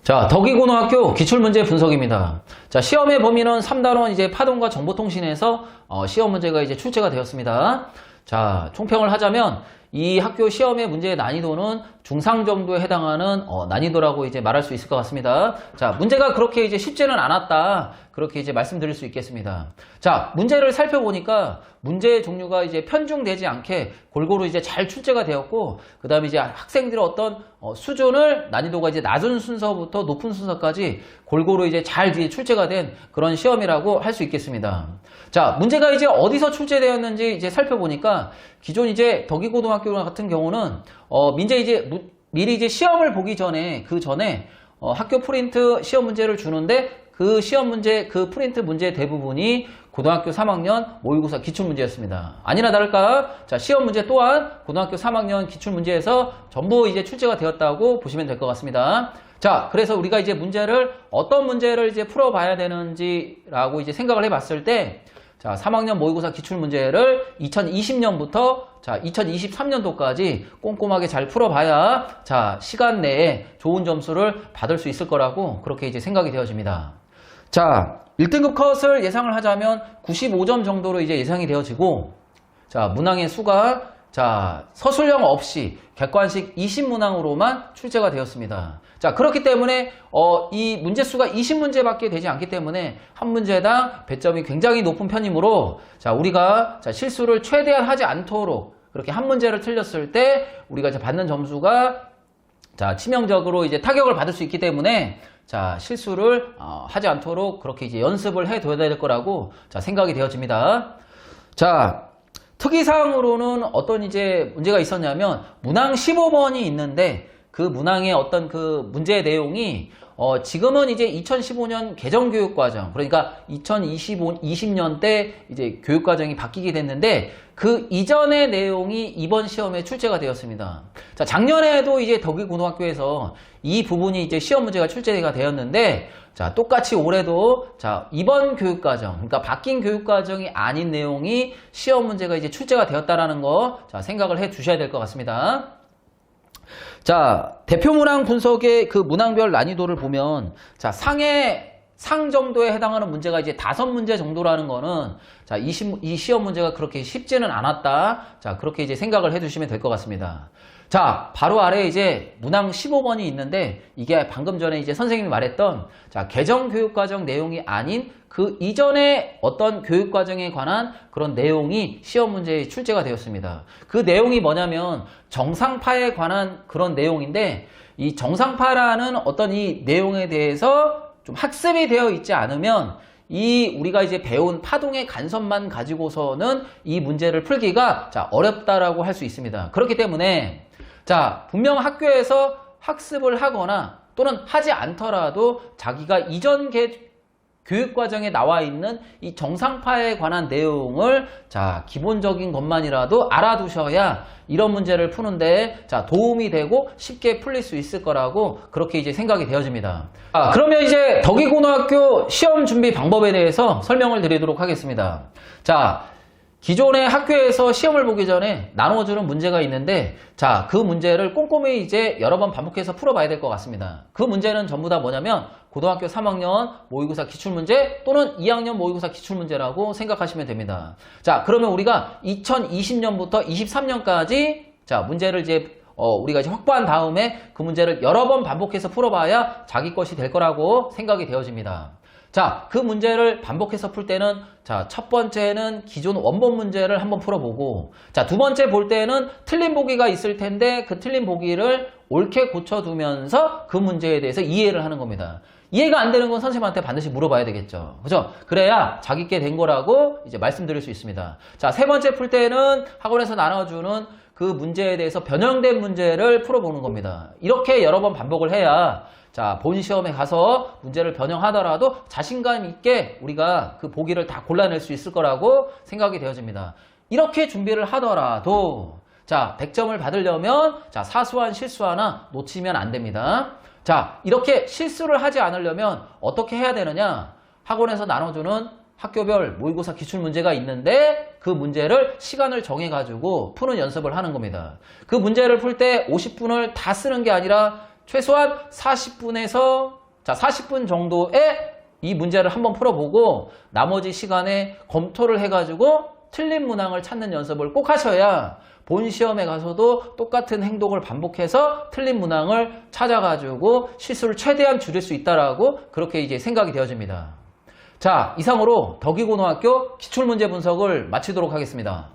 자, 덕이고등학교 기출문제 분석입니다. 자, 시험의 범위는 3단원 이제 파동과 정보통신에서 시험 문제가 이제 출제가 되었습니다. 자, 총평을 하자면 이 학교 시험의 문제의 난이도는 중상 정도에 해당하는 난이도라고 이제 말할 수 있을 것 같습니다. 자, 문제가 그렇게 이제 쉽지는 않았다. 그렇게 이제 말씀드릴 수 있겠습니다. 자, 문제를 살펴보니까 문제의 종류가 이제 편중되지 않게 골고루 이제 잘 출제가 되었고, 그 다음에 이제 학생들의 어떤 수준을 난이도가 이제 낮은 순서부터 높은 순서까지 골고루 이제 잘 출제가 된 그런 시험이라고 할 수 있겠습니다. 자, 문제가 이제 어디서 출제되었는지 이제 살펴보니까 기존 이제 덕이고등학교 같은 경우는 미리 이제 시험을 보기 전에 그 전에 학교 프린트 시험 문제를 주는데 그 시험 문제, 그 프린트 문제 대부분이 고등학교 3학년 모의고사 기출문제였습니다. 아니나 다를까, 자, 시험 문제 또한 고등학교 3학년 기출문제에서 전부 이제 출제가 되었다고 보시면 될 것 같습니다. 자, 그래서 우리가 이제 어떤 문제를 이제 풀어봐야 되는지라고 이제 생각을 해봤을 때, 자, 3학년 모의고사 기출문제를 2020년부터 자, 2023년도까지 꼼꼼하게 잘 풀어봐야 자, 시간 내에 좋은 점수를 받을 수 있을 거라고 그렇게 이제 생각이 되어집니다. 자, 1등급 컷을 예상을 하자면 95점 정도로 이제 예상이 되어지고, 자, 문항의 수가 자, 서술형 없이 객관식 20문항으로만 출제가 되었습니다. 자, 그렇기 때문에 이 문제 수가 20문제밖에 되지 않기 때문에 한 문제당 배점이 굉장히 높은 편이므로 자, 우리가 자, 실수를 최대한 하지 않도록 그렇게 한 문제를 틀렸을 때 우리가 이제 받는 점수가 자, 치명적으로 이제 타격을 받을 수 있기 때문에 자, 실수를 하지 않도록 그렇게 이제 연습을 해 둬야 될 거라고 자, 생각이 되어집니다. 자, 특이사항으로는 어떤 이제 문제가 있었냐면 문항 15번이 있는데 그 문항의 어떤 그 문제의 내용이 지금은 이제 2015년 개정교육과정, 그러니까 2020년 때 이제 교육과정이 바뀌게 됐는데 그 이전의 내용이 이번 시험에 출제가 되었습니다. 자, 작년에도 이제 덕이고등학교에서 이 부분이 이제 시험 문제가 출제가 되었는데 자, 똑같이 올해도 자, 이번 교육과정, 그러니까 바뀐 교육과정이 아닌 내용이 시험 문제가 이제 출제가 되었다라는 거 자, 생각을 해 주셔야 될 것 같습니다. 자, 대표 문항 분석의 그 문항별 난이도를 보면 자, 상 정도에 해당하는 문제가 이제 5문제 정도라는 거는 자, 이 시험 문제가 그렇게 쉽지는 않았다. 자, 그렇게 이제 생각을 해 주시면 될 것 같습니다. 자, 바로 아래에 이제 문항 15번이 있는데 이게 방금 전에 이제 선생님이 말했던 자, 개정 교육과정 내용이 아닌 그 이전에 어떤 교육과정에 관한 그런 내용이 시험 문제에 출제가 되었습니다. 그 내용이 뭐냐면 정상파에 관한 그런 내용인데 이 정상파라는 어떤 이 내용에 대해서 좀 학습이 되어 있지 않으면 우리가 이제 배운 파동의 간섭만 가지고서는 이 문제를 풀기가 자, 어렵다라고 할 수 있습니다. 그렇기 때문에 자, 분명 학교에서 학습을 하거나 또는 하지 않더라도 자기가 이전 교육과정에 나와 있는 이 정상파에 관한 내용을 자, 기본적인 것만이라도 알아두셔야 이런 문제를 푸는데 자, 도움이 되고 쉽게 풀릴 수 있을 거라고 그렇게 이제 생각이 되어집니다. 그러면 이제 덕이고등학교 시험 준비 방법에 대해서 설명을 드리도록 하겠습니다. 자, 기존의 학교에서 시험을 보기 전에 나누어주는 문제가 있는데 자, 그 문제를 꼼꼼히 이제 여러 번 반복해서 풀어봐야 될 것 같습니다. 그 문제는 전부 다 뭐냐면 고등학교 3학년 모의고사 기출문제 또는 2학년 모의고사 기출문제라고 생각하시면 됩니다. 자, 그러면 우리가 2020년부터 23년까지 자, 문제를 이제 우리가 이제 확보한 다음에 그 문제를 여러 번 반복해서 풀어봐야 자기 것이 될 거라고 생각이 되어집니다. 자, 그 문제를 반복해서 풀 때는 자, 첫 번째는 기존 원본 문제를 한번 풀어보고 자, 두 번째 볼 때는 틀린 보기가 있을 텐데 그 틀린 보기를 옳게 고쳐두면서 그 문제에 대해서 이해를 하는 겁니다. 이해가 안 되는 건 선생님한테 반드시 물어봐야 되겠죠. 그죠? 그래야 자기께 된 거라고 이제 말씀드릴 수 있습니다. 자, 세 번째 풀 때는 학원에서 나눠주는 그 문제에 대해서 변형된 문제를 풀어보는 겁니다. 이렇게 여러 번 반복을 해야 자, 본 시험에 가서 문제를 변형하더라도 자신감 있게 우리가 그 보기를 다 골라낼 수 있을 거라고 생각이 되어집니다. 이렇게 준비를 하더라도 자, 100점을 받으려면 자, 사소한 실수 하나 놓치면 안 됩니다. 자, 이렇게 실수를 하지 않으려면 어떻게 해야 되느냐? 학원에서 나눠주는 학교별 모의고사 기출문제가 있는데 그 문제를 시간을 정해가지고 푸는 연습을 하는 겁니다. 그 문제를 풀 때 50분을 다 쓰는 게 아니라 최소한 40분 정도의 이 문제를 한번 풀어보고 나머지 시간에 검토를 해가지고 틀린 문항을 찾는 연습을 꼭 하셔야 본 시험에 가서도 똑같은 행동을 반복해서 틀린 문항을 찾아가지고 실수를 최대한 줄일 수 있다라고 그렇게 이제 생각이 되어집니다. 자, 이상으로 덕이고등학교 기출문제 분석을 마치도록 하겠습니다.